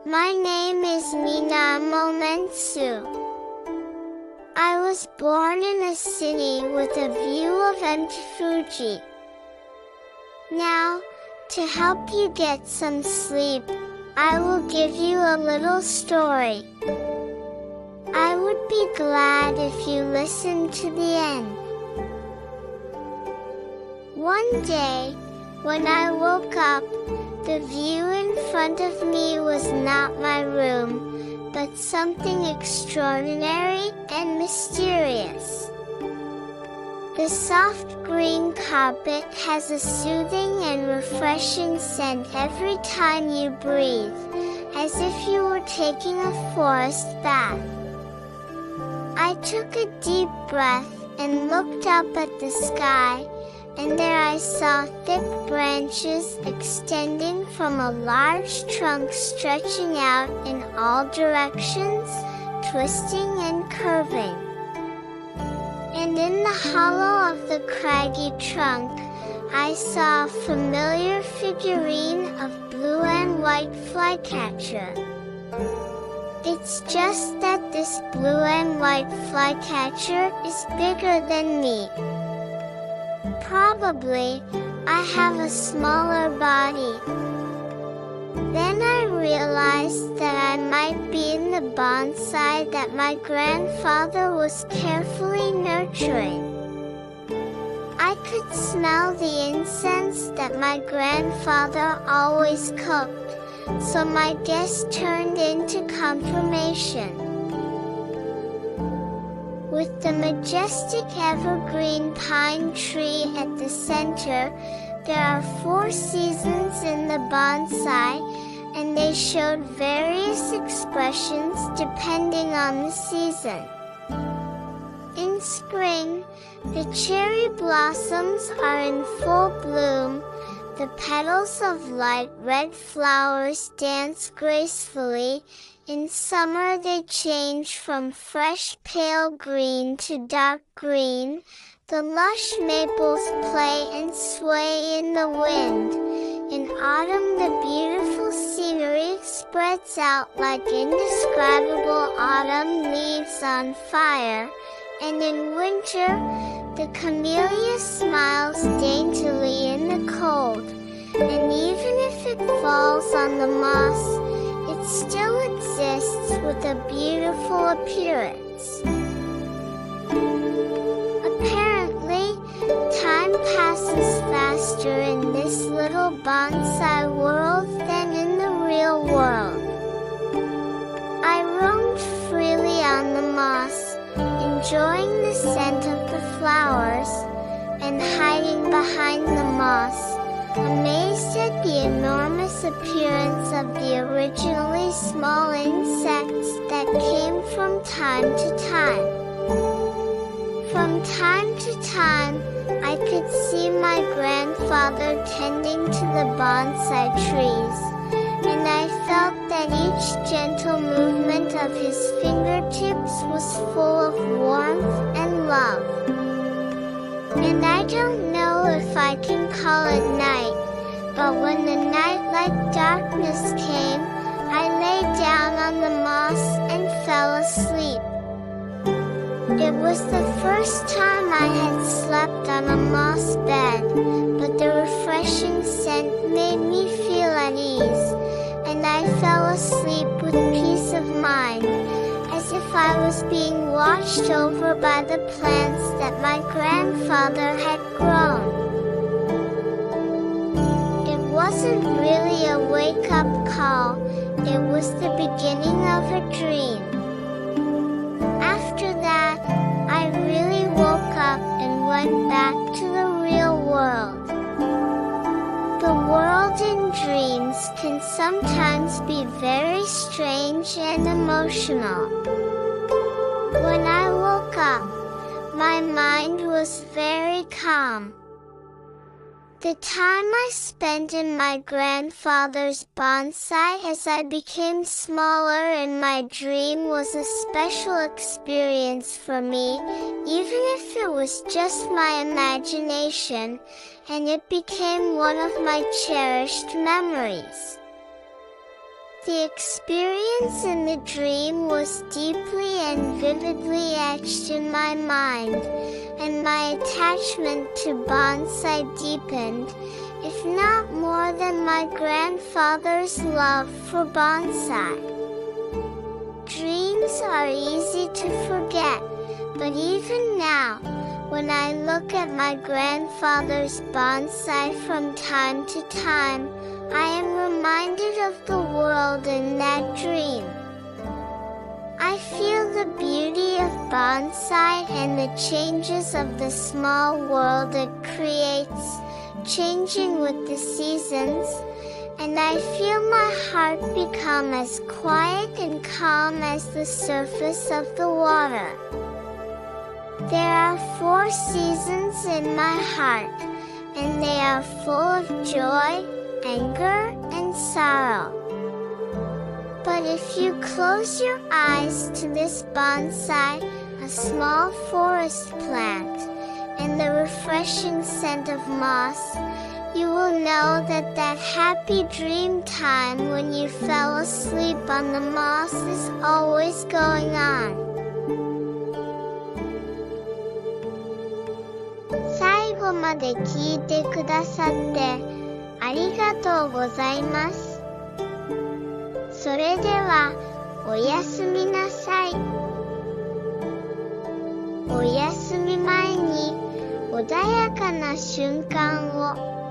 My name is Minamo Mensu. I was born in a city with a view of Mount Fuji. Now, to help you get some sleep, I will give you a little story. I would be glad if you listened to the end. One day, when I woke up, the view in front of me was not my room, but something extraordinary and mysterious. The soft green carpet has a soothing and refreshing scent every time you breathe, as if you were taking a forest bath. I took a deep breath and looked up at the sky, and there I saw thick branches extending from a large trunk stretching out in all directions, twisting and curving. And in the hollow of the craggy trunk, I saw a familiar figurine of blue and white flycatcher. It's just that this blue and white flycatcher is bigger than me. Probably, I have a smaller body. Then I realized that I might be in the bonsai that my grandfather was carefully nurturing. I could smell the incense that my grandfather always cooked, so my guess turned into confirmation. With the majestic evergreen pine tree at the center, there are 4 seasons in the bonsai, and they showed various expressions depending on the season. In spring, the cherry blossoms are in full bloom, the petals of light red flowers dance gracefully. In summer they change from fresh pale green to dark green. The lush maples play and sway in the wind. In autumn the beautiful scenery spreads out like indescribable autumn leaves on fire. And in winter, the camellia smiles daintily in the cold. And even if it falls on the moss, it still exists with a beautiful appearance. Apparently, time passes faster in this little bonsai world than in the real world. I roamed freely on the moss, enjoying the scent of the flowers, and hiding behind the moss, amazed at the enormous appearance of the originally small insects that came from time to time. From time to time, I could see my grandfather tending to the bonsai trees, and I felt that each gentle movement of his fingertips was full of warmth and love. And I don't know if I can call it night, but when the night-like darkness came, I lay down on the moss and fell asleep. It was the first time I had slept on a moss bed, but the refreshing scent made me feel at ease, and I fell asleep with peace of mind, as if I was being watched over by the plants that my grandfather had grown. It wasn't really a wake-up call, it was the beginning of a dream. After that, I really woke up and went back to the real world. The world in dreams can sometimes be very strange and emotional. When I woke up, my mind was very calm. The time I spent in my grandfather's bonsai as I became smaller in my dream was a special experience for me, even if it was just my imagination, and it became one of my cherished memories. The experience in the dream was deeply and vividly etched in my mind, and my attachment to bonsai deepened, if not more than my grandfather's love for bonsai. Dreams are easy to forget, but even now, when I look at my grandfather's bonsai from time to time, I am reminded of the world in that dream. I feel the beauty of bonsai and the changes of the small world it creates, changing with the seasons, and I feel my heart become as quiet and calm as the surface of the water. There are 4 seasons in my heart, and they are full of joy, anger, and sorrow. But if you close your eyes to this bonsai, a small forest plant, and the refreshing scent of moss, you will know that that happy dream time when you fell asleep on the moss is always going on. 最後まで聞いてくださってありがとうございます。それではおやすみなさい。おやすみ前に穏やかな瞬間を。